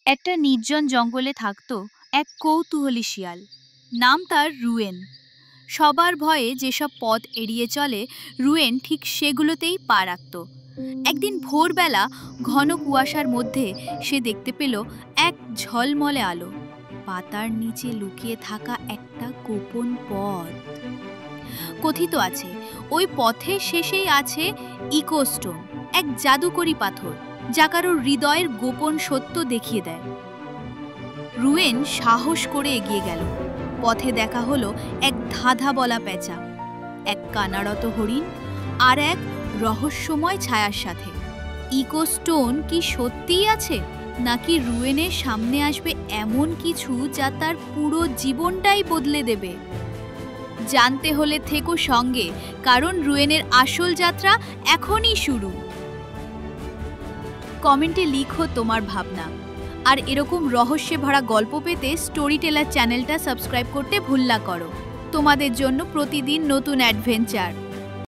একটা নির্জন জঙ্গলে থাকতো এক কৌতূহলী শিয়াল। নাম তার রুয়েন। সবার ভয়ে যেসব পথ এড়িয়ে চলে, রুয়েন ঠিক সেগুলোতেই পা রাখত। একদিন ভোরবেলা ঘন কুয়াশার মধ্যে সে দেখতে পেল এক ঝলমলে আলো। পাতার নিচে লুকিয়ে থাকা একটা গোপন পথ। কথিত আছে ওই পথের শেষেই আছে ইকোস্টোন, এক জাদুকরি পাথর যা কারোর হৃদয়ের গোপন সত্য দেখিয়ে দেয়। রুয়েন সাহস করে এগিয়ে গেল। পথে দেখা হলো এক ধাঁধা বলা পেঁচা, এক কানারত হরিণ আর এক রহস্যময় ছায়ার সাথে। ইকোস্টোন কি সত্যিই আছে, নাকি রুয়েনের সামনে আসবে এমন কিছু যা তার পুরো জীবনটাই বদলে দেবে? জানতে হলে থেকো সঙ্গে, কারণ রুয়েনের আসল যাত্রা এখনই শুরু। কমেন্টে লিখো তোমার ভাবনা। আর এরকম রহস্যে ভরা গল্প পেতে স্টোরি টেলার চ্যানেলটা সাবস্ক্রাইব করতে ভুল না করো। তোমাদের জন্য প্রতিদিন নতুন অ্যাডভেঞ্চার।